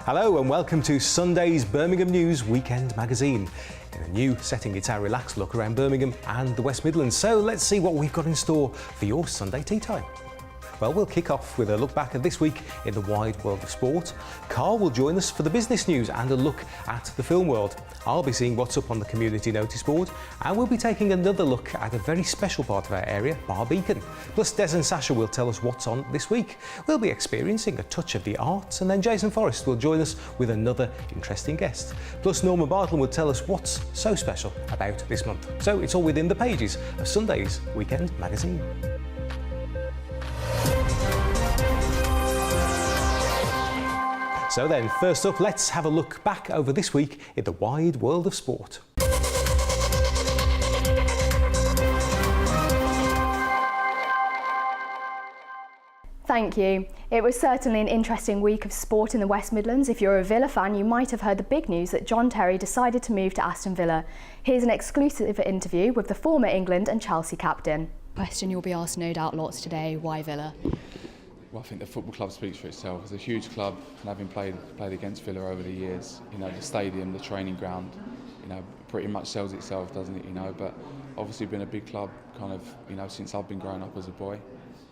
Hello and welcome to Sunday's Birmingham News Weekend Magazine. In a new setting, it's our relaxed look around Birmingham and the West Midlands. So let's see what we've got in store for your Sunday tea time. Well, we'll kick off with a look back at this week in the wide world of sport. Carl will join us for the business news and a look at the film world. I'll be seeing what's up on the community notice board, and we'll be taking another look at a very special part of our area, Barbeacon. Plus, Des and Sasha will tell us what's on this week. We'll be experiencing a touch of the arts, and then Jason Forrest will join us with another interesting guest. Plus, Norma Bartlam will tell us what's so special about this month. So it's all within the pages of Sunday's Weekend Magazine. So then, first up, let's have a look back over this week in the wide world of sport. Thank you. It was certainly an interesting week of sport in the West Midlands. If you're a Villa fan, you might have heard the big news that John Terry decided to move to Aston Villa. Here's an exclusive interview with the former England and Chelsea captain. Question you'll be asked no doubt lots today, why Villa? Well, I think the football club speaks for itself. It's a huge club, and having played against Villa over the years, you know, the stadium, the training ground, you know, pretty much sells itself, doesn't it? You know, but obviously been a big club, kind of, you know, since I've been growing up as a boy,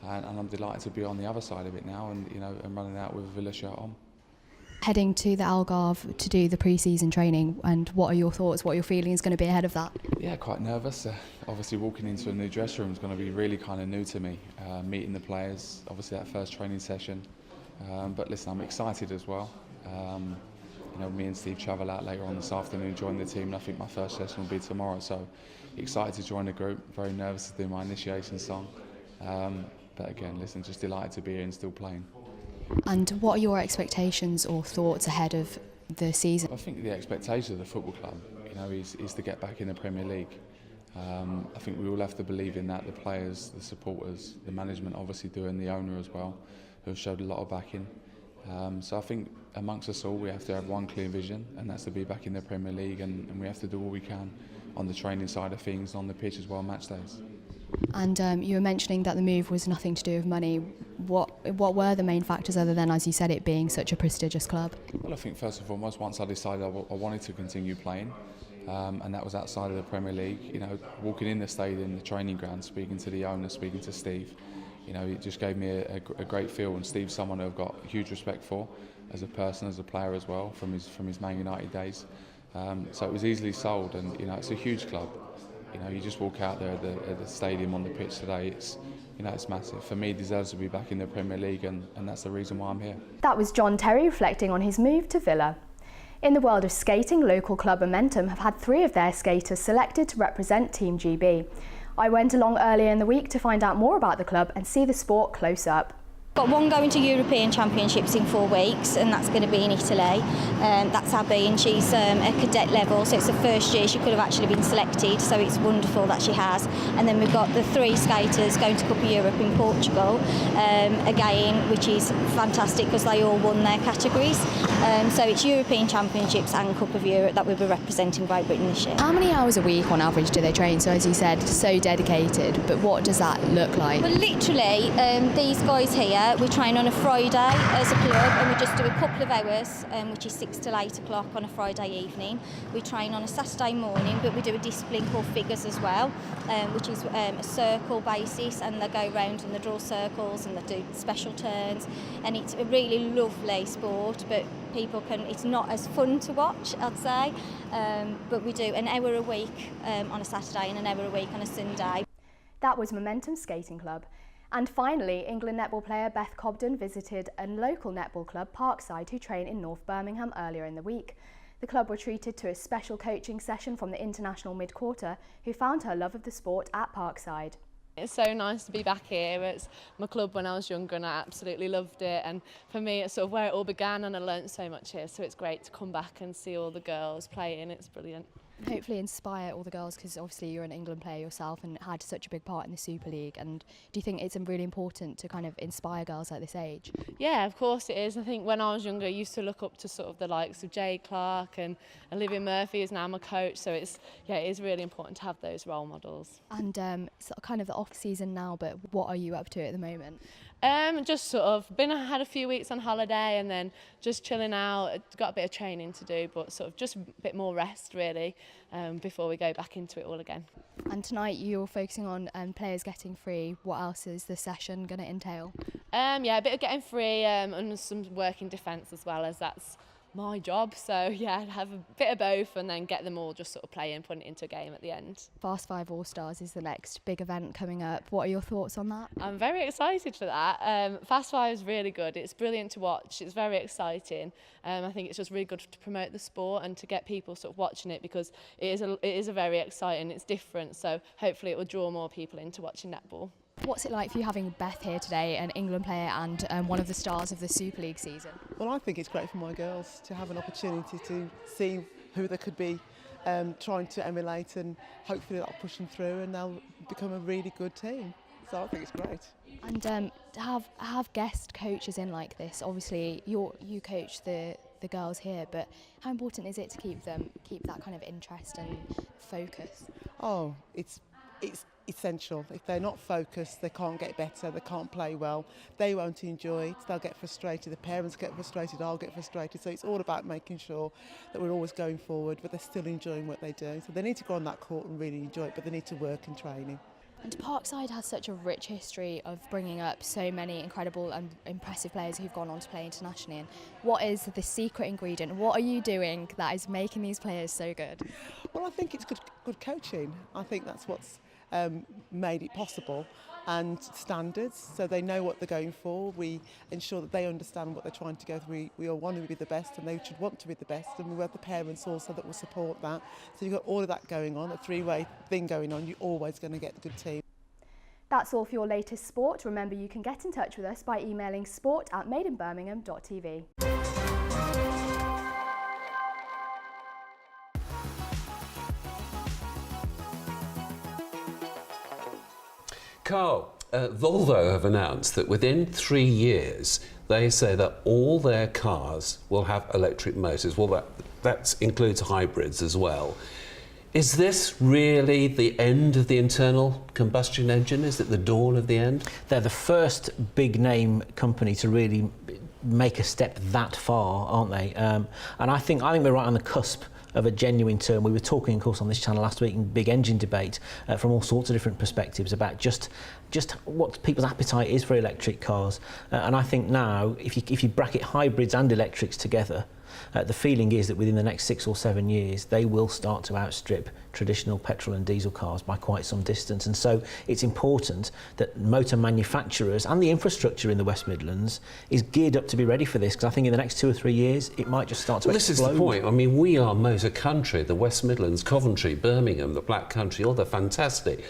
and I'm delighted to be on the other side of it now, and you know, and running out with a Villa shirt on. Heading to the Algarve to do the pre-season training, and what are your thoughts, what your feeling is going to be ahead of that? Yeah, quite nervous. Obviously walking into a new dressing room is going to be really kind of new to me, meeting the players, obviously that first training session, but listen, I'm excited as well. You know, me and Steve travel out later on this afternoon, join the team, and I think my first session will be tomorrow, so excited to join the group, very nervous to do my initiation song, but again, listen, just delighted to be here and still playing. And what are your expectations or thoughts ahead of the season? I think the expectation of the football club, you know, is to get back in the Premier League. I think we all have to believe in that, the players, the supporters, the management obviously do, and the owner as well, who have showed a lot of backing. So I think amongst us all we have to have one clear vision, and that's to be back in the Premier League, and we have to do all we can on the training side of things, on the pitch as well, match days. And you were mentioning that the move was nothing to do with money. What were the main factors other than, as you said, it being such a prestigious club? Well, I think first and foremost, once I decided I wanted to continue playing, and that was outside of the Premier League, you know, walking in the stadium, the training ground, speaking to the owner, speaking to Steve, you know, it just gave me a great feel, and Steve's someone who I've got huge respect for as a person, as a player as well, from his Man United days. So it was easily sold, and you know, it's a huge club. You know, you just walk out there at the stadium on the pitch today, it's, you know, it's massive. For me, he deserves to be back in the Premier League, and that's the reason why I'm here. That was John Terry reflecting on his move to Villa. In the world of skating, local club Momentum have had 3 of their skaters selected to represent Team GB. I went along earlier in the week to find out more about the club and see the sport close up. Got one going to European Championships in 4 weeks, and that's going to be in Italy. That's Abby, and she's a cadet level, so it's the first year she could have actually been selected, so it's wonderful that she has. And then we've got the 3 skaters going to Cup of Europe in Portugal, again, which is fantastic because they all won their categories. So it's European Championships and Cup of Europe that we'll be representing Great Britain this year. How many hours a week on average do they train? So as you said, so dedicated, but what does that look like? Well, literally, these guys here, we train on a Friday as a club, and we just do a couple of hours, which is 6 till 8 o'clock on a Friday evening. We train on a Saturday morning, but we do a discipline called figures as well, which is a circle basis, and they go round and they draw circles and they do special turns, and it's a really lovely sport, but it's not as fun to watch, I'd say, but we do an hour a week on a Saturday and an hour a week on a Sunday. That was Momentum Skating Club. And finally, England netball player Beth Cobden visited a local netball club, Parkside, who train in North Birmingham earlier in the week. The club were treated to a special coaching session from the international mid-quarter, who found her love of the sport at Parkside. It's so nice to be back here. It's my club when I was younger, and I absolutely loved it, and for me it's sort of where it all began, and I learnt so much here, so it's great to come back and see all the girls playing. It's brilliant. Hopefully inspire all the girls, because obviously you're an England player yourself and had such a big part in the Super League, and do you think it's really important to kind of inspire girls at this age? Yeah, of course it is. I think when I was younger I used to look up to sort of the likes of Jay Clark, and Olivia Murphy is now my coach, so it is really important to have those role models. And it's kind of the off season now, but what are you up to at the moment? Just sort of had a few weeks on holiday and then just chilling out. Got a bit of training to do, but sort of just a bit more rest really before we go back into it all again. And tonight you're focusing on players getting free. What else is the session going to entail? Yeah, a bit of getting free and some work in defence as well, as that's my job. So yeah, have a bit of both and then get them all just sort of playing, putting it into a game at the end. Fast 5 All Stars is the next big event coming up. What are your thoughts on that? I'm very excited for that. Fast 5 is really good. It's brilliant to watch. It's very exciting. I think it's just really good to promote the sport and to get people sort of watching it, because it is a very exciting. It's different, so hopefully it will draw more people into watching netball. What's it like for you having Beth here today, an England player and one of the stars of the Super League season? Well, I think it's great for my girls to have an opportunity to see who they could be trying to emulate, and hopefully that'll push them through and they'll become a really good team. So I think it's great. And to have guest coaches in like this, obviously you coach the girls here, but how important is it to keep that kind of interest and focus? Oh, it's essential. If they're not focused, they can't get better, they can't play well, they won't enjoy it, they'll get frustrated, the parents get frustrated, I'll get frustrated. So it's all about making sure that we're always going forward, but they're still enjoying what they do. So they need to go on that court and really enjoy it, but they need to work in training. And Parkside has such a rich history of bringing up so many incredible and impressive players who've gone on to play internationally. And what is the secret ingredient? What are you doing that is making these players so good? Well, I think it's good coaching. I think that's what's made it possible, and standards, so they know what they're going for. We ensure that they understand what they're trying to go through. We all want to be the best, and they should want to be the best, and we have the parents also that will support that. So you've got all of that going on, a three-way thing going on. You're always going to get a good team. That's all for your latest sport. Remember, you can get in touch with us by emailing sport@madeinbirmingham.tv. Carl, Volvo have announced that within 3 years, they say that all their cars will have electric motors. Well, that includes hybrids as well. Is this really the end of the internal combustion engine? Is it the dawn of the end? They're the first big name company to really make a step that far, aren't they? And I think we're right on the cusp of a genuine turn. We were talking, of course, on this channel last week in big engine debate from all sorts of different perspectives about just what people's appetite is for electric cars. And I think now, if you bracket hybrids and electrics together, the feeling is that within the next 6 or 7 years, they will start to outstrip traditional petrol and diesel cars by quite some distance. And so it's important that motor manufacturers and the infrastructure in the West Midlands is geared up to be ready for this, because I think in the next 2 or 3 years, it might just start to explode. This is the point. I mean, we are motor country. The West Midlands, Coventry, Birmingham, the Black Country, all the fantastic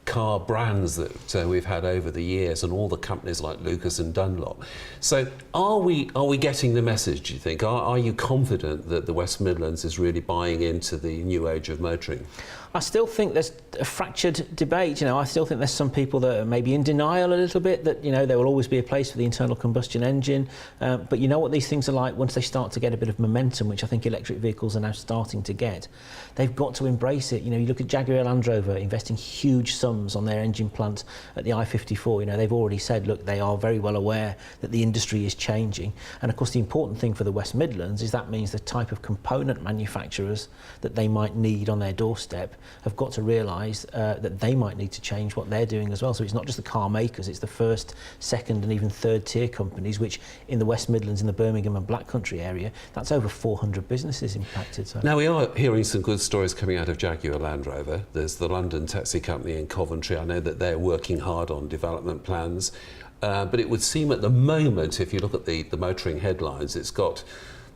car brands that we've had over the years, and all the companies like Lucas and Dunlop. So are we getting the message, do you think? Are you confident that the West Midlands is really buying into the new age of motoring? I still think there's a fractured debate. I still think there's some people that are maybe in denial a little bit, that there will always be a place for the internal combustion engine. But you know what these things are like once they start to get a bit of momentum, which I think electric vehicles are now starting to get. They've got to embrace it. You look at Jaguar Land Rover investing huge sums on their engine plant at the I-54. They've already said, look, they are very well aware that the industry is changing. And of course, the important thing for the West Midlands is that means the type of component manufacturers that they might need on their doorstep have got to realise that they might need to change what they're doing as well. So it's not just the car makers, it's the first, second and even third tier companies, which in the West Midlands, in the Birmingham and Black Country area, that's over 400 businesses impacted. So. Now, we are hearing some good stories coming out of Jaguar Land Rover. There's the London Taxi Company in Coventry. I know that they're working hard on development plans. But it would seem at the moment, if you look at the motoring headlines, it's got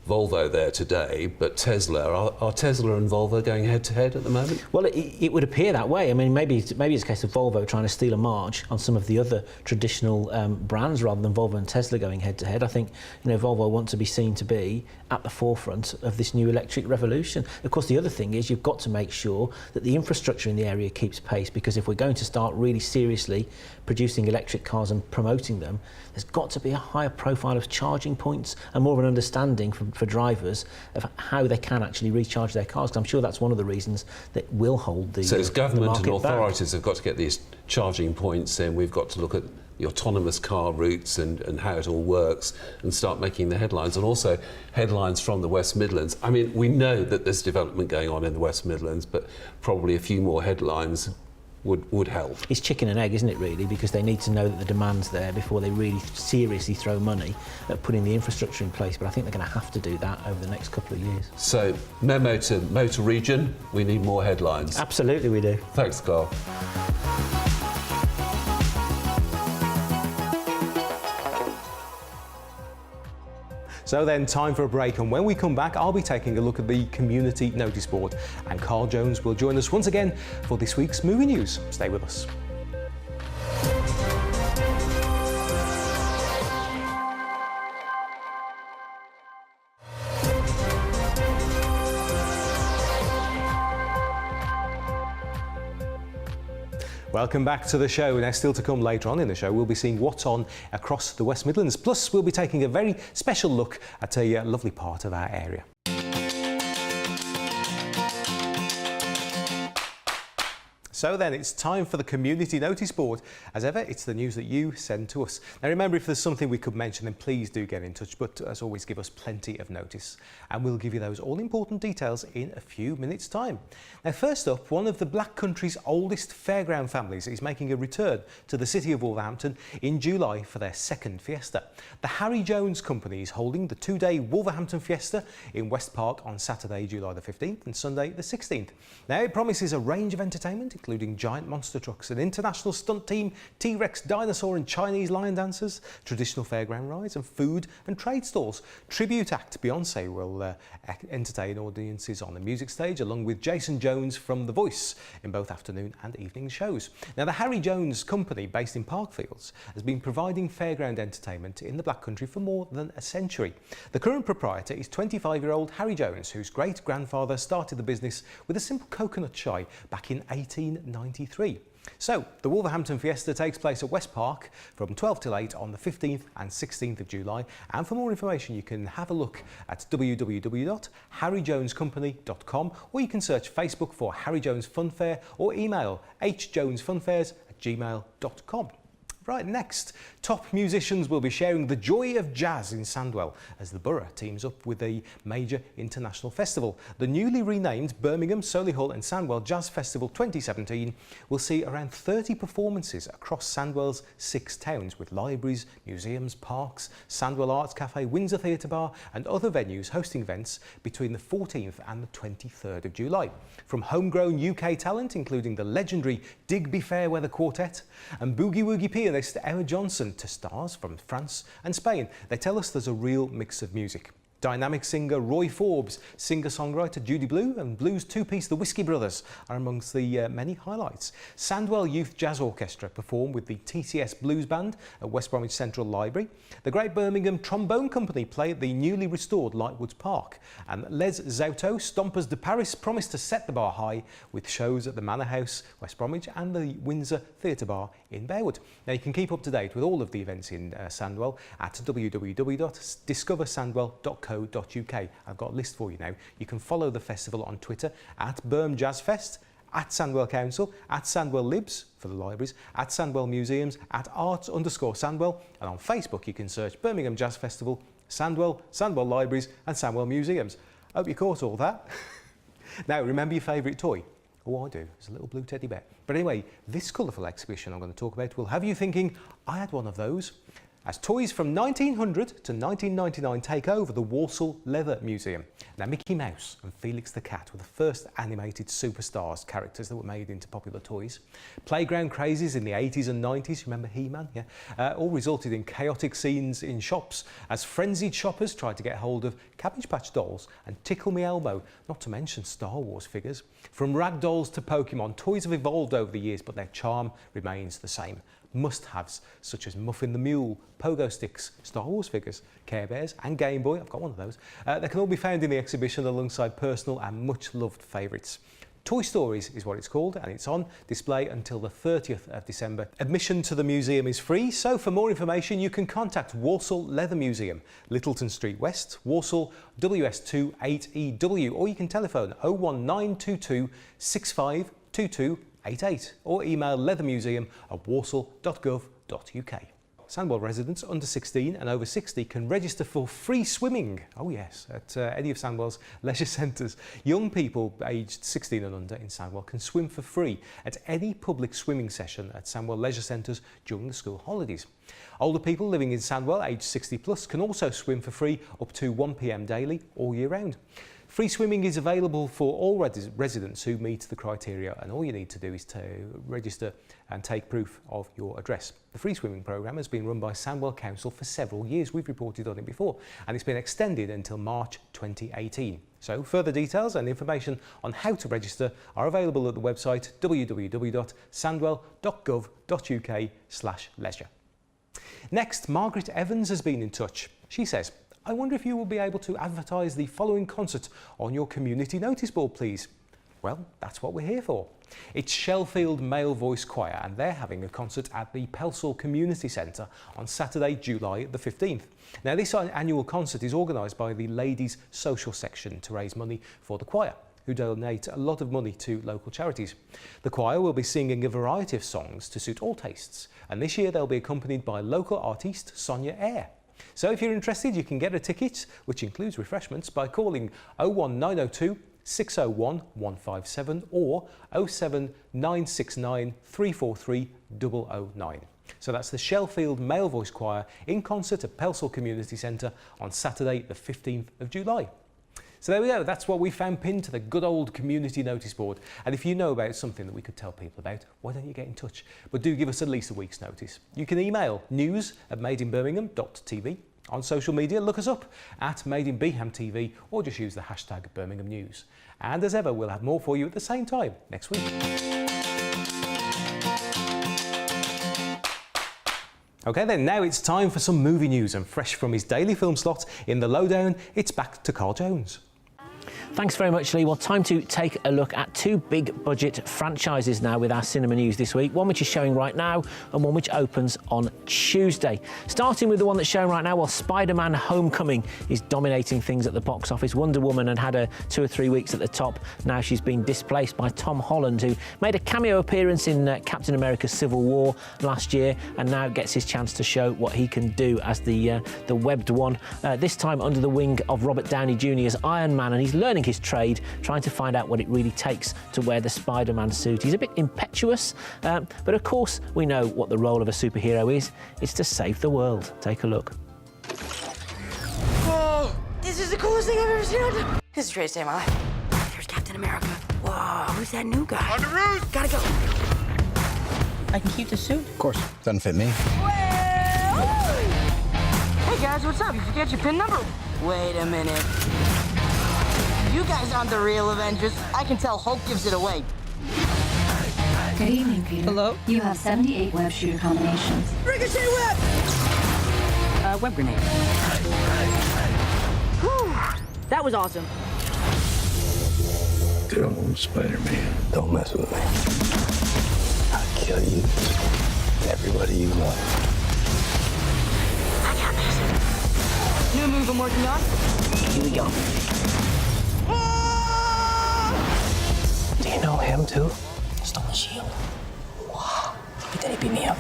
Volvo there today, but Tesla, are Tesla and Volvo going head to head at the moment? Well, it would appear that way. I mean, maybe it's a case of Volvo trying to steal a march on some of the other traditional brands rather than Volvo and Tesla going head to head. I think Volvo want to be seen to be at the forefront of this new electric revolution. Of course, the other thing is you've got to make sure that the infrastructure in the area keeps pace, because if we're going to start really seriously producing electric cars and promoting them, there's got to be a higher profile of charging points and more of an understanding for drivers of how they can actually recharge their cars. 'Cause I'm sure that's one of the reasons that will hold the So as government and market authorities back. have got to get these charging points in, we've got to look at the autonomous car routes and how it all works, and start making the headlines, and also headlines from the West Midlands. I mean, we know that there's development going on in the West Midlands, but probably a few more headlines would help. It's chicken and egg, isn't it, really? Because they need to know that the demand's there before they really seriously throw money at putting the infrastructure in place. But I think they're going to have to do that over the next couple of years. So, memo to Motor Region, we need more headlines. Absolutely we do. Thanks, Carl. So then, time for a break, and when we come back, I'll be taking a look at the community notice board, and Carl Jones will join us once again for this week's movie news. Stay with us. Welcome back to the show. Now, still to come later on in the show, we'll be seeing what's on across the West Midlands. Plus, we'll be taking a very special look at a lovely part of our area. So then, it's time for the community notice board. As ever, it's the news that you send to us. Now remember, if there's something we could mention, then please do get in touch, but as always, give us plenty of notice. And we'll give you those all-important details in a few minutes' time. Now first up, one of the Black Country's oldest fairground families is making a return to the city of Wolverhampton in July for their second fiesta. The Harry Jones Company is holding the two-day Wolverhampton Fiesta in West Park on Saturday, July the 15th and Sunday the 16th. Now it promises a range of entertainment, including giant monster trucks, an international stunt team, T-Rex dinosaur and Chinese lion dancers, traditional fairground rides and food and trade stalls. Tribute act Beyonce will entertain audiences on the music stage, along with Jason Jones from The Voice in both afternoon and evening shows. Now the Harry Jones Company, based in Parkfields, has been providing fairground entertainment in the Black Country for more than a century. The current proprietor is 25-year-old Harry Jones, whose great-grandfather started the business with a simple coconut shy back in 1893. So, the Wolverhampton Fiesta takes place at West Park from 12 till 8 on the 15th and 16th of July. And for more information, you can have a look at www.harryjonescompany.com, or you can search Facebook for Harry Jones Fun Fair or email hjonesfunfairs@gmail.com. Right, next, top musicians will be sharing the joy of jazz in Sandwell as the borough teams up with a major international festival. The newly renamed Birmingham, Solihull and Sandwell Jazz Festival 2017 will see around 30 performances across Sandwell's 6 towns, with libraries, museums, parks, Sandwell Arts Cafe, Windsor Theatre Bar and other venues hosting events between the 14th and the 23rd of July. From homegrown UK talent, including the legendary Digby Fairweather Quartet and Boogie Woogie pianist Emma Johnson, to stars from France and Spain, they tell us there's a real mix of music. Dynamic singer Roy Forbes, singer-songwriter Judy Blue and blues two-piece The Whiskey Brothers are amongst the many highlights. Sandwell Youth Jazz Orchestra perform with the TCS Blues Band at West Bromwich Central Library. The Great Birmingham Trombone Company play at the newly restored Lightwoods Park. And Les Zauto Stompers de Paris promise to set the bar high with shows at the Manor House, West Bromwich and the Windsor Theatre Bar in Bearwood. Now you can keep up to date with all of the events in Sandwell at www.discoversandwell.co.uk. I've got a list for you now. You can follow the festival on Twitter at Birm Jazz Fest, at Sandwell Council, at Sandwell Libs for the libraries, at Sandwell Museums, at arts_Sandwell, and on Facebook you can search Birmingham Jazz Festival, Sandwell, Sandwell Libraries and Sandwell Museums. Hope you caught all that. Now remember your favourite toy? Oh, I do. It's a little blue teddy bear. But anyway, this colourful exhibition I'm going to talk about will have you thinking, I had one of those. As toys from 1900 to 1999 take over the Walsall Leather Museum. Now Mickey Mouse and Felix the Cat were the first animated superstars, characters that were made into popular toys. Playground crazes in the 80s and 90s, remember He-Man? Yeah, all resulted in chaotic scenes in shops as frenzied shoppers tried to get hold of Cabbage Patch dolls and Tickle Me Elmo, not to mention Star Wars figures. From rag dolls to Pokemon, toys have evolved over the years, but their charm remains the same. Must-haves such as Muffin the Mule, pogo sticks, Star Wars figures, Care Bears and Game Boy, I've got one of those. They can all be found in the exhibition alongside personal and much-loved favourites. Toy Stories is what it's called, and it's on display until the 30th of December. Admission to the museum is free, so for more information you can contact Walsall Leather Museum, Littleton Street West, Walsall, WS2 8EW, or you can telephone 01922 652288 or email leathermuseum@walsall.gov.uk. Sandwell residents under 16 and over 60 can register for free swimming. Oh yes, at any of Sandwell's leisure centres. Young people aged 16 and under in Sandwell can swim for free at any public swimming session at Sandwell leisure centres during the school holidays. Older people living in Sandwell aged 60 plus can also swim for free up to 1 p.m. daily all year round. Free swimming is available for all residents who meet the criteria, and all you need to do is to register and take proof of your address. The free swimming programme has been run by Sandwell Council for several years. We've reported on it before, and it's been extended until March 2018. So further details and information on how to register are available at the website www.sandwell.gov.uk/leisure. Next, Margaret Evans has been in touch. She says, I wonder if you will be able to advertise the following concert on your community notice board, please. Well, that's what we're here for. It's Sheffield Male Voice Choir, and they're having a concert at the Pelsall Community Centre on Saturday, July the 15th. Now, this annual concert is organised by the Ladies Social Section to raise money for the choir, who donate a lot of money to local charities. The choir will be singing a variety of songs to suit all tastes, and this year they'll be accompanied by local artiste Sonia Eyre. So if you're interested, you can get a ticket, which includes refreshments, by calling 01902 601 157 or 07969 343 009. So that's the Sheffield Male Voice Choir in concert at Pelsall Community Centre on Saturday the 15th of July. So there we go, that's what we found pinned to the good old community notice board. And if you know about something that we could tell people about, why don't you get in touch? But do give us at least a week's notice. You can email news@madeinbirmingham.tv. On social media, look us up at Made in Beeham TV or just use the hashtag Birmingham News. And as ever, we'll have more for you at the same time next week. OK then, now it's time for some movie news, and fresh from his daily film slot in The Lowdown, it's back to Carl Jones. Thanks very much, Lee. Well, time to take a look at two big budget franchises now with our cinema news this week. One which is showing right now and one which opens on Tuesday. Starting with the one that's showing right now, well, Spider-Man Homecoming is dominating things at the box office. Wonder Woman had her 2 or 3 weeks at the top. Now she's been displaced by Tom Holland, who made a cameo appearance in Captain America Civil War last year and now gets his chance to show what he can do as the webbed one. This time under the wing of Robert Downey Jr. as Iron Man, and he's learning his trade, trying to find out what it really takes to wear the Spider-Man suit. He's a bit impetuous, but of course we know what the role of a superhero is. It's to save the world. Take a look. Whoa! This is the coolest thing I've ever seen. This is the greatest day of my life. There's Captain America. Whoa, who's that new guy? On the roof! Gotta go. I can keep the suit? Of course. Doesn't fit me. Hey guys, what's up? You forget your PIN number? Wait a minute. You guys aren't the real Avengers. I can tell Hulk gives it away. Good evening, Peter. Hello? You have 78 web shooter combinations. Ricochet web! Web grenade. Whew, that was awesome. Dude, I'm Spider-Man. Don't mess with me. I'll kill you. Everybody you love. I got this. New move I'm working on. Here we go. Do you know him too? Stole the shield. Wow. But then he beat me up.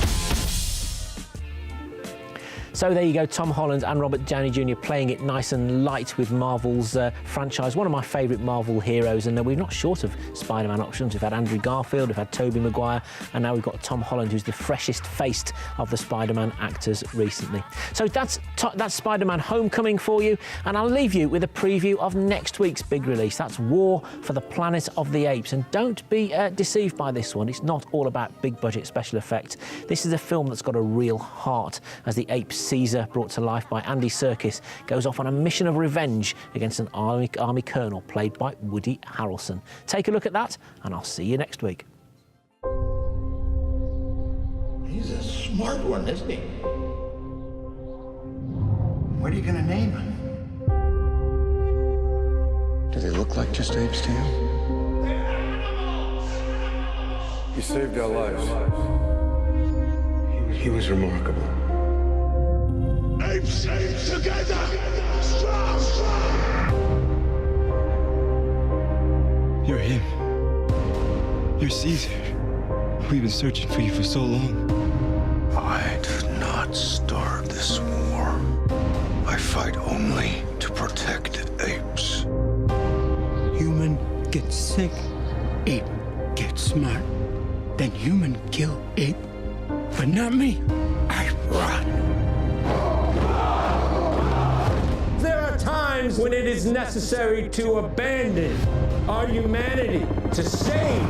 So there you go, Tom Holland and Robert Downey Jr. playing it nice and light with Marvel's franchise, one of my favourite Marvel heroes, and we're not short of Spider-Man options. We've had Andrew Garfield, we've had Tobey Maguire, and now we've got Tom Holland, who's the freshest faced of the Spider-Man actors recently. So that's Spider-Man Homecoming for you, and I'll leave you with a preview of next week's big release. That's War for the Planet of the Apes, and don't be deceived by this one. It's not all about big budget special effects. This is a film that's got a real heart, as the ape Caesar, brought to life by Andy Serkis, goes off on a mission of revenge against an army colonel played by Woody Harrelson. Take a look at that, and I'll see you next week. He's a smart one, isn't he? What are you going to name him? Do they look like just apes to you? He saved our lives. He was remarkable. Apes together! Strong! You're him. You're Caesar. We've been searching for you for so long. I only to protect apes. Human gets sick, ape gets smart. Then human kill ape. But not me. I run. There are times when it is necessary to abandon our humanity, to save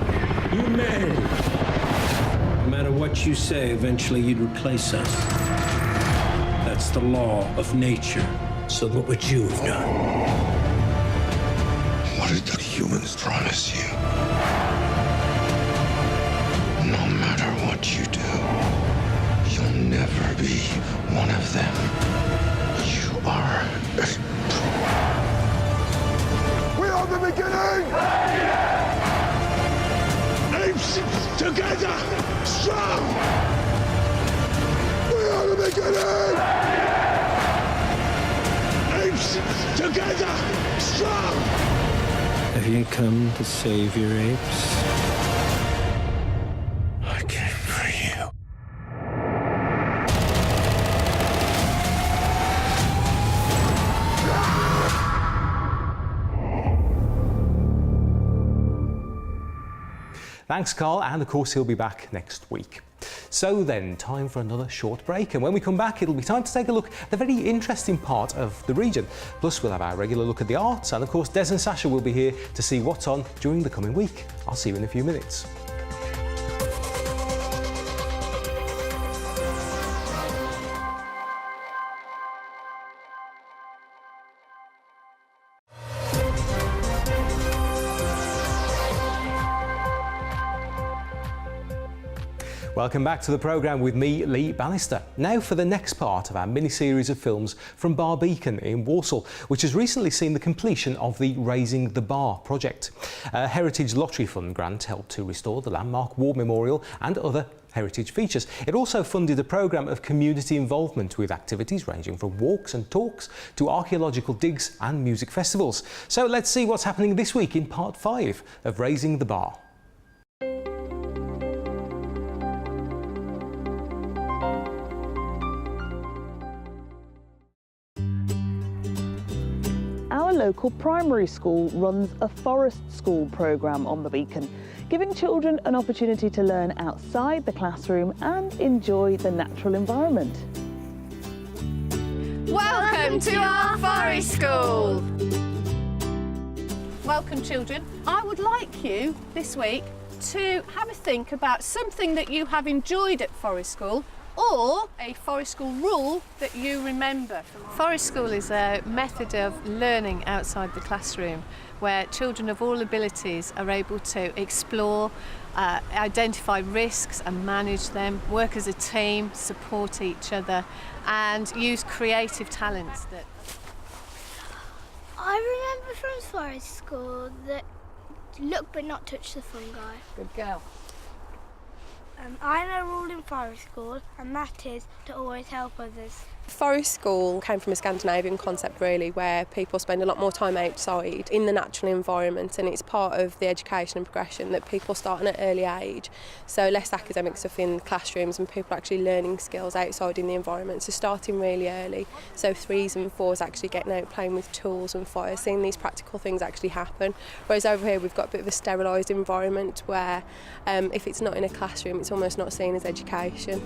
humanity. No matter what you say, eventually you'd replace us. That's the law of nature. So look what you've done. What did the humans promise you? No matter what you do, you'll never be one of them. You are ape. We are the beginning! Apes together, strong! We are the beginning! Apes together, strong! Have you come to save your apes? I came for you. Thanks, Carl, and of course he'll be back next week. So then, time for another short break, and when we come back it'll be time to take a look at the very interesting part of the region. Plus we'll have our regular look at the arts, and of course Des and Sasha will be here to see what's on during the coming week. I'll see you in a few minutes. Welcome back to the programme with me, Lee Bannister. Now for the next part of our mini-series of films from Barbican in Walsall, which has recently seen the completion of the Raising the Bar project. A Heritage Lottery Fund grant helped to restore the landmark war memorial and other heritage features. It also funded a programme of community involvement with activities ranging from walks and talks to archaeological digs and music festivals. So let's see what's happening this week in part 5 of Raising the Bar. Our local primary school runs a Forest School programme on the Beacon, giving children an opportunity to learn outside the classroom and enjoy the natural environment. Welcome to our Forest School! Welcome, children. I would like you this week to have a think about something that you have enjoyed at Forest School or a Forest School rule that you remember. Forest School is a method of learning outside the classroom where children of all abilities are able to explore, identify risks and manage them, work as a team, support each other and use creative talents. I remember from Forest School that look but not touch the fungi. Good girl. I know a rule in Forest School, and that is to always help others. Forest School came from a Scandinavian concept really, where people spend a lot more time outside in the natural environment, and it's part of the education and progression that people start at an early age. So less academic stuff in classrooms and people actually learning skills outside in the environment, so starting really early. So 3s and 4s actually getting out playing with tools and fire, seeing these practical things actually happen. Whereas over here we've got a bit of a sterilised environment where if it's not in a classroom it's almost not seen as education.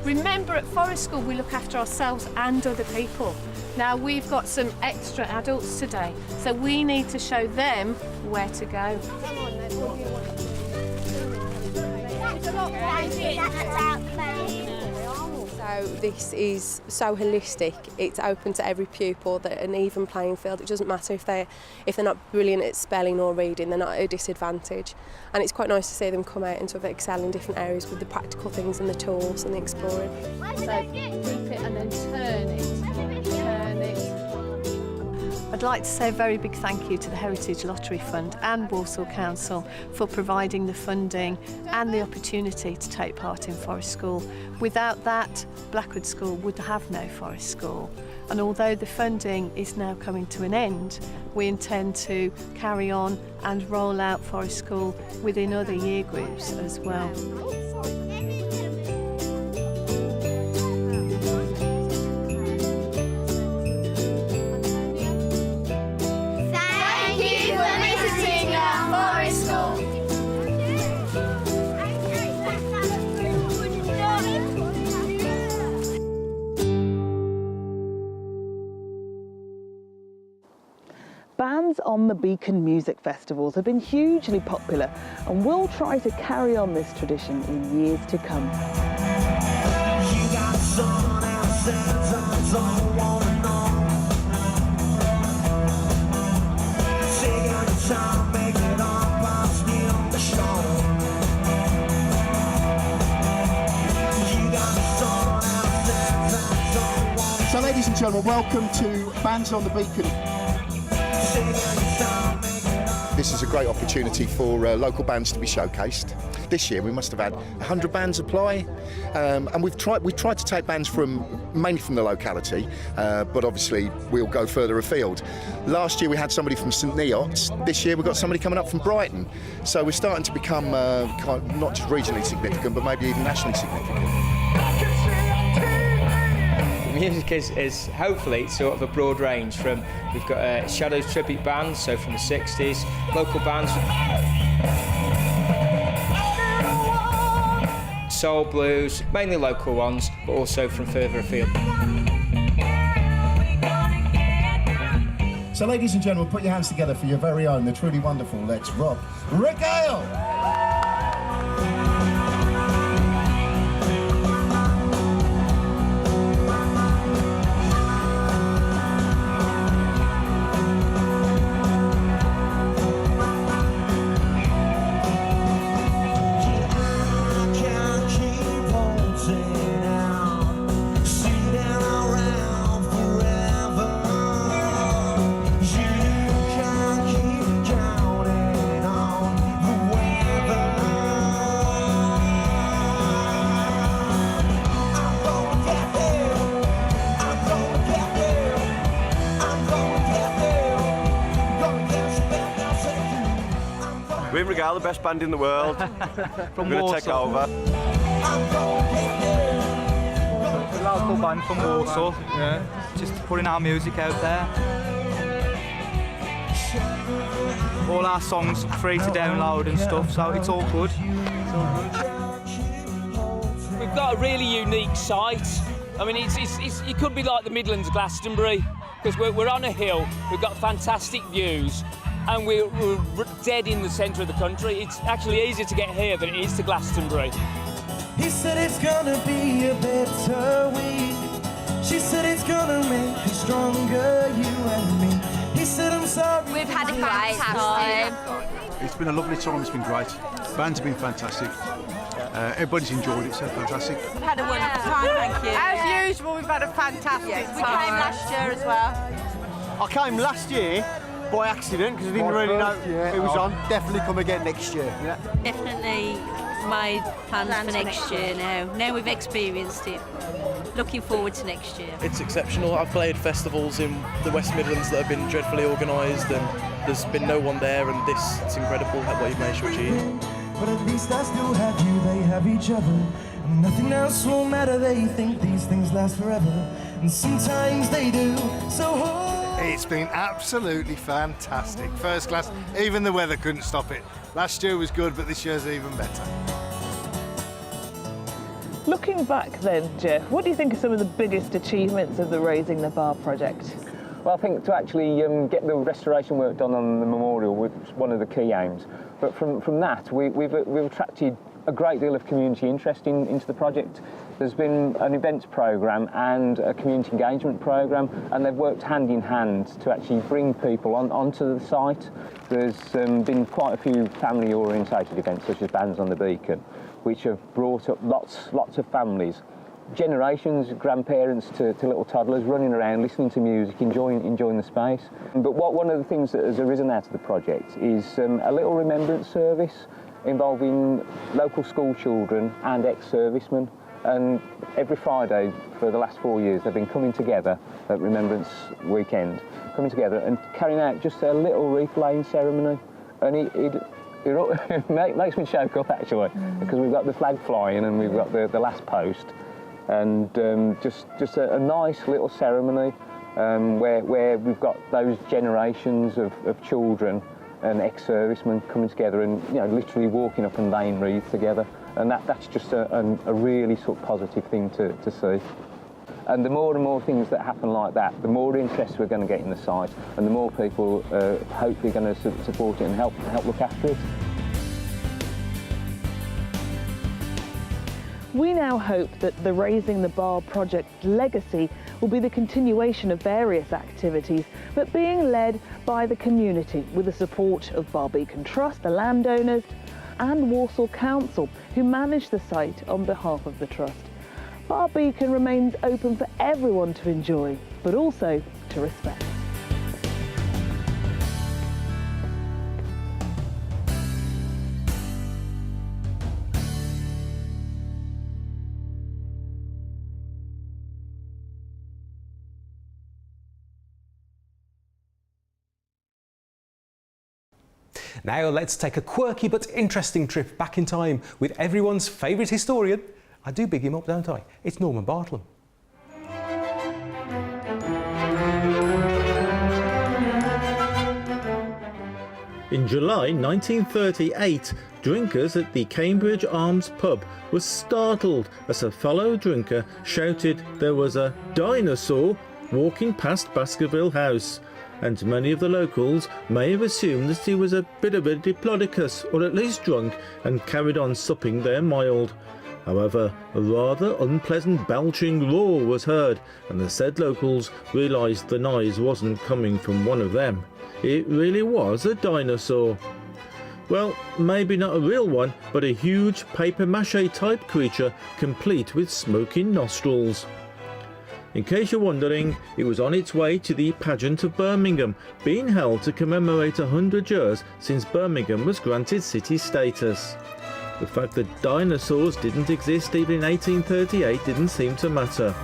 Remember, at Forest School we look after ourselves and other people. Now we've got some extra adults today, so we need to show them where to go. Come on, let's go. So this is so holistic. It's open to every pupil, that an even playing field. It doesn't matter if they're not brilliant at spelling or reading, they're not at a disadvantage. And it's quite nice to see them come out and sort of excel in different areas with the practical things and the tools and the exploring. So keep it and then turn it. Turn it. I'd like to say a very big thank you to the Heritage Lottery Fund and Walsall Council for providing the funding and the opportunity to take part in Forest School. Without that, Blackwood School would have no Forest School. And although the funding is now coming to an end, we intend to carry on and roll out Forest School within other year groups as well. Bands on the Beacon music festivals have been hugely popular and will try to carry on this tradition in years to come. So ladies and gentlemen, welcome to Bands on the Beacon. This is a great opportunity for local bands to be showcased. This year we must have had 100 bands apply, and we've tried to take bands mainly from the locality, but obviously we'll go further afield. Last year we had somebody from St Neots. This year we've got somebody coming up from Brighton. So we're starting to become not just regionally significant, but maybe even nationally significant. Music is hopefully sort of a broad range from, we've got Shadows tribute bands, so from the 60s, local bands, soul blues, mainly local ones, but also from further afield. So ladies and gentlemen, put your hands together for your very own, the truly wonderful Let's Rock, Rick Ale! We're Regale, the best band in the world. From We're going to take over. A local band from Warsaw, yeah. Just putting our music out there. All our songs free to download and stuff, so it's all good. We've got a really unique site. I mean, it could be like the Midlands, Glastonbury, because we're on a hill. We've got fantastic views. And we're dead in the centre of the country. It's actually easier to get here than it is to Glastonbury. He said it's gonna be a better week. She said it's gonna make us stronger, you and me. He said I'm sorry. We've had a fantastic time. It's been a lovely time, it's been great. Bands have been fantastic. Everybody's enjoyed it, so fantastic. We've had a wonderful time, thank you. As usual, we've had a fantastic time. We came last year as well. I came last year by accident because I didn't really know it was on. Definitely come again next year. Yeah. Definitely made plans for next year now. Now we've experienced it. Looking forward to next year. It's exceptional. I've played festivals in the West Midlands that have been dreadfully organised and there's been no one there, and it's incredible what you've managed to achieve. But at least I still have you, they have each other. And nothing else will matter, they think these things last forever. And sometimes they do, so It's been absolutely fantastic. First class, even the weather couldn't stop it. Last year was good, but this year's even better. Looking back then, Jeff, what do you think are some of the biggest achievements of the Raising the Bar project? Well, I think to actually get the restoration work done on the memorial was one of the key aims. But from that, we've attracted a great deal of community interest into the project. There's been an events programme and a community engagement programme, and they've worked hand in hand to actually bring people onto the site. There's been quite a few family-orientated events, such as Bands on the Beacon, which have brought up lots of families, generations, grandparents to little toddlers running around, listening to music, enjoying the space. But one of the things that has arisen out of the project is a little remembrance service involving local school children and ex-servicemen. And every Friday for the last 4 years they've been coming together at Remembrance Weekend, coming together and carrying out just a little wreath laying ceremony. And it makes me choke up actually, because we've got the flag flying and we've got the last post, and just a nice little ceremony where we've got those generations of children and ex-servicemen coming together and literally walking up and laying wreaths together, and that's just a really sort of positive thing to see. And the more and more things that happen like that, the more interest we're going to get in the site, and the more people hopefully going to support it and help look after it. We now hope that the Raising the Bar project legacy will be the continuation of various activities, but being led by the community with the support of Barbican Trust, the landowners, and Walsall Council, who manage the site on behalf of the Trust. Barbican remains open for everyone to enjoy, but also to respect. Now let's take a quirky but interesting trip back in time with everyone's favourite historian. I do big him up, don't I? It's Norman Bartlam. In July 1938, drinkers at the Cambridge Arms pub were startled as a fellow drinker shouted there was a dinosaur walking past Baskerville House, and many of the locals may have assumed that he was a bit of a diplodocus, or at least drunk, and carried on supping their mild. However, a rather unpleasant belching roar was heard, and the said locals realised the noise wasn't coming from one of them. It really was a dinosaur. Well, maybe not a real one, but a huge papier-mâché type creature, complete with smoking nostrils. In case you're wondering, it was on its way to the pageant of Birmingham, being held to commemorate 100 years since Birmingham was granted city status. The fact that dinosaurs didn't exist even in 1838 didn't seem to matter.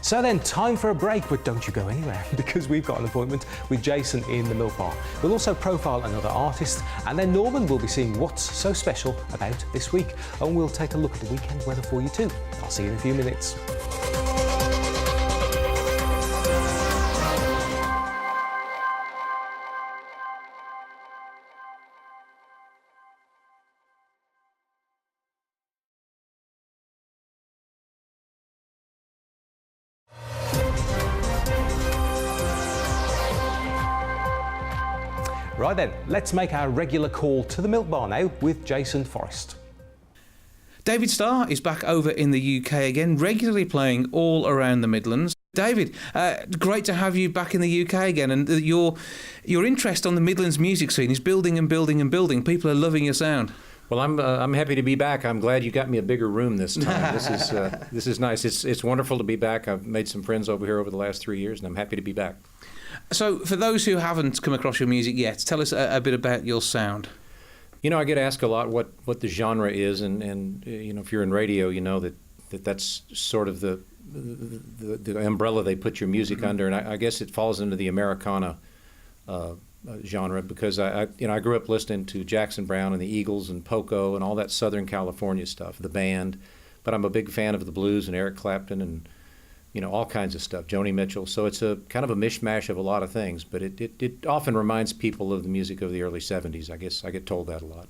So then, time for a break, but don't you go anywhere, because we've got an appointment with Jason in the Mill Bar. We'll also profile another artist, and then Norman will be seeing what's so special about this week, and we'll take a look at the weekend weather for you too. I'll see you in a few minutes. Right then, let's make our regular call to the Milk Bar now with Jason Forrest. David Starr is back over in the UK again, regularly playing all around the Midlands. David, great to have you back in the UK again, and your interest on the Midlands music scene is building and building and building. People are loving your sound. Well, I'm happy to be back. I'm glad you got me a bigger room this time. This is nice. It's wonderful to be back. I've made some friends over here over the last 3 years, and I'm happy to be back. So, for those who haven't come across your music yet, tell us a bit about your sound. You know, I get asked a lot what the genre is, and you know, if you're in radio, you know that's sort of the umbrella they put your music under, and I guess it falls into the Americana genre, because I grew up listening to Jackson Browne and the Eagles and Poco and all that Southern California stuff, the band, but I'm a big fan of the blues and Eric Clapton and all kinds of stuff, Joni Mitchell. So it's a kind of a mishmash of a lot of things, but it often reminds people of the music of the early 70s. I guess I get told that a lot.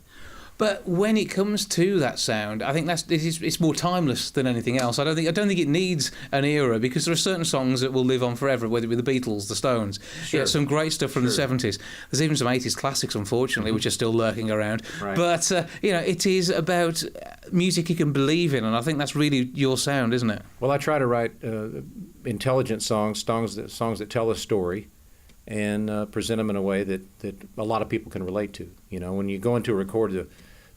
But when it comes to that sound, I think it's more timeless than anything else. I don't think it needs an era, because there are certain songs that will live on forever, whether it be the Beatles, the Stones. Sure. Yeah, some great stuff from the 70s. There's even some 80s classics, unfortunately, which are still lurking around. Right. But it is about music you can believe in, and I think that's really your sound, isn't it? Well, I try to write intelligent songs that tell a story, and present them in a way that a lot of people can relate to. When you go into record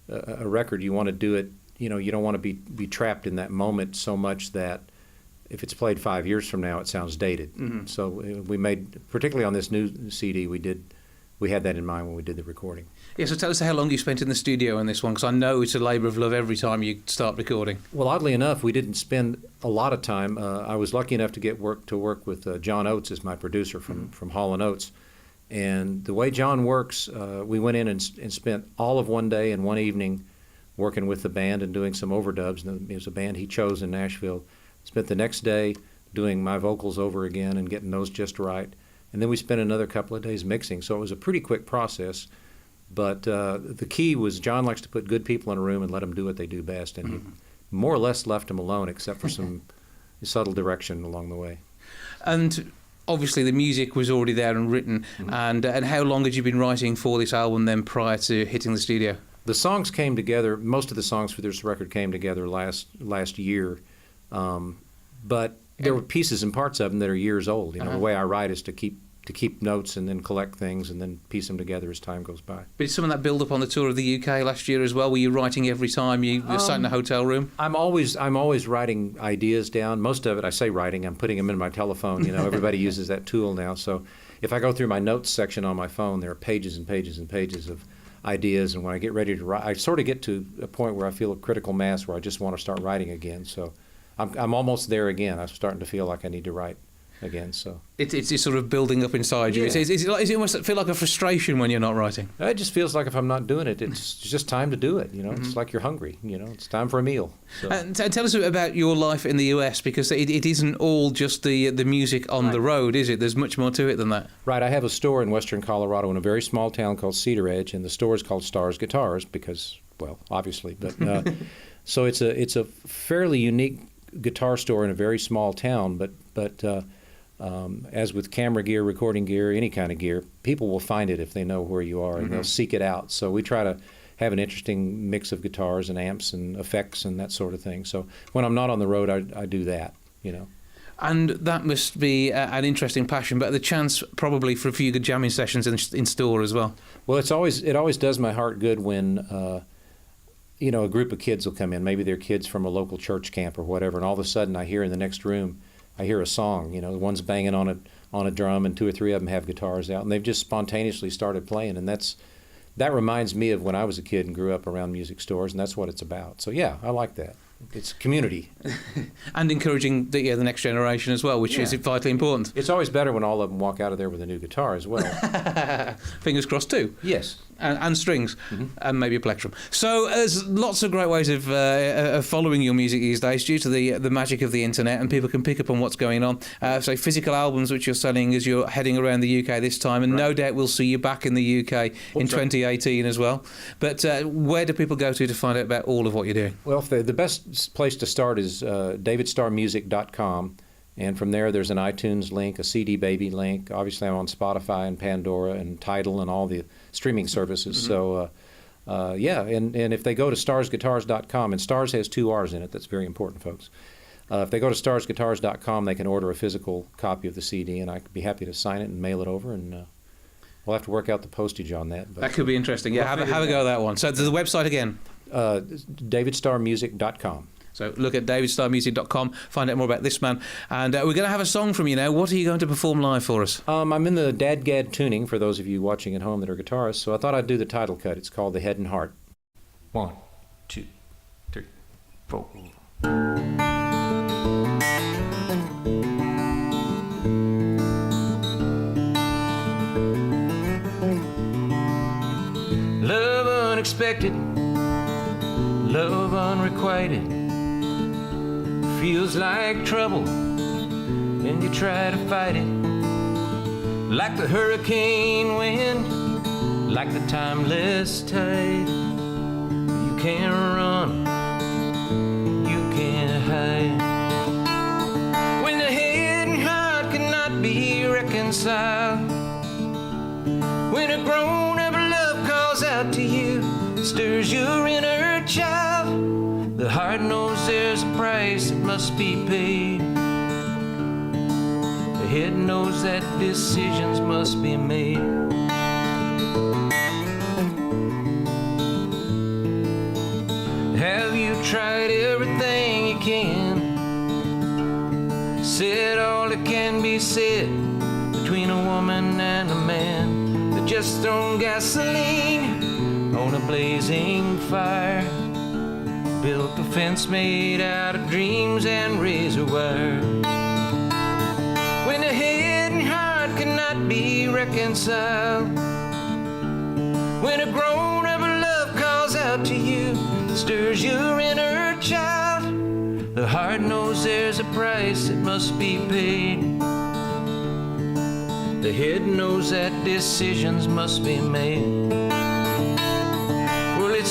a record, you want to do it, you don't want to be trapped in that moment so much that if it's played 5 years from now, it sounds dated. Mm-hmm. So we made, particularly on this new CD, we had that in mind when we did the recording. Yeah, so tell us how long you spent in the studio on this one, because I know it's a labour of love every time you start recording. Well, oddly enough, we didn't spend a lot of time. I was lucky enough to work with John Oates as my producer from Hall & Oates. And the way John works, we went in and spent all of one day and one evening working with the band and doing some overdubs. And it was a band he chose in Nashville. Spent the next day doing my vocals over again and getting those just right. And then we spent another couple of days mixing. So it was a pretty quick process. But the key was John likes to put good people in a room and let them do what they do best, and he more or less left them alone, except for some subtle direction along the way. And obviously the music was already there and written, and how long had you been writing for this album then prior to hitting the studio? The songs came together, most of the songs for this record came together last year, but there were pieces and parts of them that are years old. The way I write is to keep notes and then collect things and then piece them together as time goes by. But it's some of that build up on the tour of the UK last year as well. Were you writing every time you sat in a hotel room? I'm always writing ideas down. Most of it, I say writing, I'm putting them in my telephone. Everybody uses that tool now. So if I go through my notes section on my phone, there are pages and pages and pages of ideas. And when I get ready to write, I sort of get to a point where I feel a critical mass where I just want to start writing again. So I'm almost there again. I'm starting to feel like I need to write again. So it's sort of building up inside you. Yeah. Is it almost feel like a frustration when you're not writing? It just feels like if I'm not doing it, it's just time to do it. It's like you're hungry. It's time for a meal. So. And tell us a bit about your life in the US, because it isn't all just the music on the road, is it? There's much more to it than that. Right. I have a store in western Colorado in a very small town called Cedar Edge, and the store is called Stars Guitars because, well, obviously, but so it's a fairly unique guitar store in a very small town, but as with camera gear, recording gear, any kind of gear, people will find it if they know where you are, and they'll seek it out. So we try to have an interesting mix of guitars and amps and effects and that sort of thing. So when I'm not on the road, I do that, And that must be an interesting passion, but the chance probably for a few good jamming sessions in store as well. Well, it always does my heart good when a group of kids will come in. Maybe they're kids from a local church camp or whatever, and all of a sudden I hear in the next room, I hear a song. One's banging on a drum, and two or three of them have guitars out, and they've just spontaneously started playing, and that reminds me of when I was a kid and grew up around music stores, and that's what it's about. So yeah, I like that. It's community. And encouraging the next generation as well, which is vitally important. It's always better when all of them walk out of there with a new guitar as well. Fingers crossed too. Yes. And strings, and maybe a plectrum. So there's lots of great ways of following your music these days due to the magic of the internet, and people can pick up on what's going on. So physical albums which you're selling as you're heading around the UK this time, and no doubt we'll see you back in the UK in 2018 as well. But where do people go to find out about all of what you're doing? Well, the best place to start is davidstarmusic.com. And from there, there's an iTunes link, a CD Baby link. Obviously, I'm on Spotify and Pandora and Tidal and all the streaming services. So, and if they go to starsguitars.com, and Stars has 2 R's in it, that's very important, folks. If they go to starsguitars.com, they can order a physical copy of the CD, and I'd be happy to sign it and mail it over. And we'll have to work out the postage on that. But that could be interesting. Yeah, have a go at that one. So the website again? davidstarmusic.com. So look at davidstarmusic.com, find out more about this man. And we're going to have a song from you now. What are you going to perform live for us? I'm in the Dadgad tuning, for those of you watching at home that are guitarists, so I thought I'd do the title cut. It's called The Head and Heart. 1, 2, 3, 4. Love unexpected, love unrequited, feels like trouble when you try to fight it. Like the hurricane wind, like the timeless tide. You can't run, you can't hide. When the head and heart cannot be reconciled, when a grown-up love calls out to you, stirs your inner child, the heart knows there's a price that must be paid. The head knows that decisions must be made. Have you tried everything you can? Said all that can be said between a woman and a man, but just thrown gasoline on a blazing fire. Built a fence made out of dreams and razor wire. When the head and heart cannot be reconciled, when a grown-up love calls out to you, stirs your inner child, the heart knows there's a price that must be paid. The head knows that decisions must be made.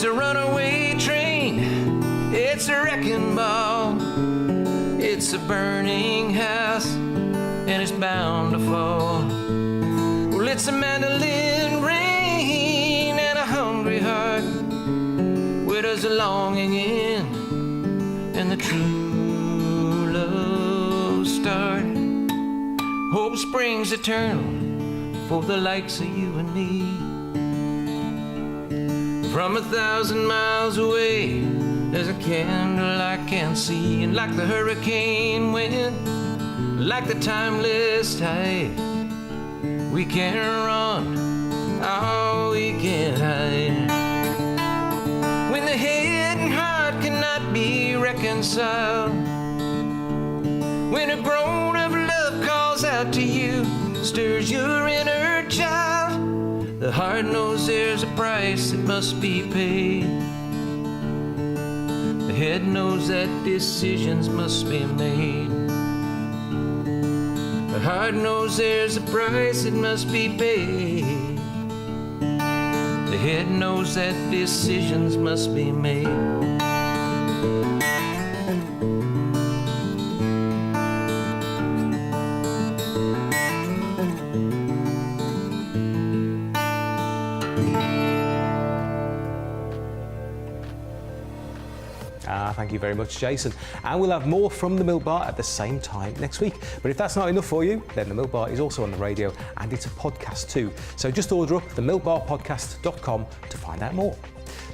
It's a runaway train, it's a wrecking ball, it's a burning house, and it's bound to fall. Well, it's a mandolin rain and a hungry heart, where does the longing end and the true love start? Hope springs eternal for the likes of you and me. From 1,000 miles away, there's a candle I can see, and like the hurricane wind, like the timeless tide, we can run, oh, we can hide. When the head and heart cannot be reconciled, when a groan of love calls out to you, stirs your inner child, the heart knows there's a price that must be paid. The head knows that decisions must be made. The heart knows there's a price that must be paid. The head knows that decisions must be made. Thank you very much, Jason. And we'll have more from the Milk Bar at the same time next week. But if that's not enough for you, then the Milk Bar is also on the radio and it's a podcast too. So just order up themilkbarpodcast.com to find out more.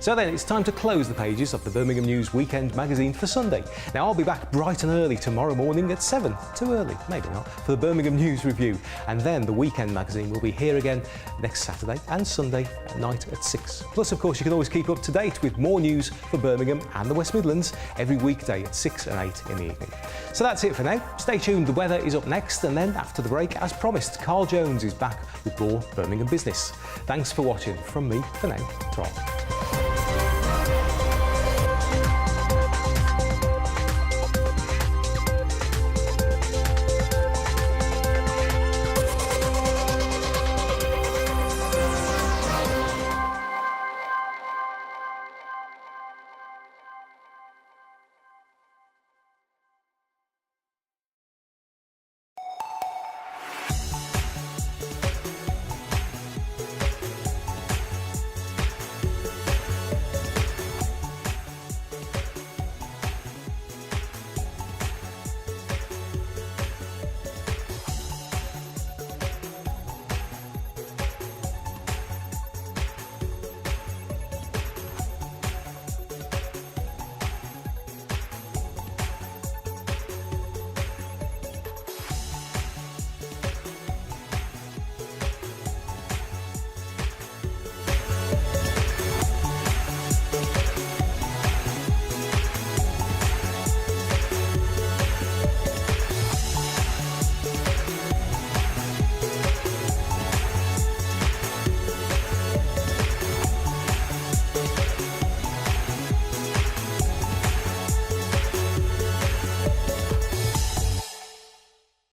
So then it's time to close the pages of the Birmingham News Weekend magazine for Sunday. Now I'll be back bright and early tomorrow morning at 7. Too early, maybe not, for the Birmingham News Review. And then the Weekend magazine will be here again next Saturday and Sunday night at 6. Plus, of course, you can always keep up to date with more news for Birmingham and the West Midlands every weekday at 6 and 8 in the evening. So that's it for now. Stay tuned, the weather is up next, and then after the break, as promised, Carl Jones is back with more Birmingham business. Thanks for watching from me for now. Ta-ra.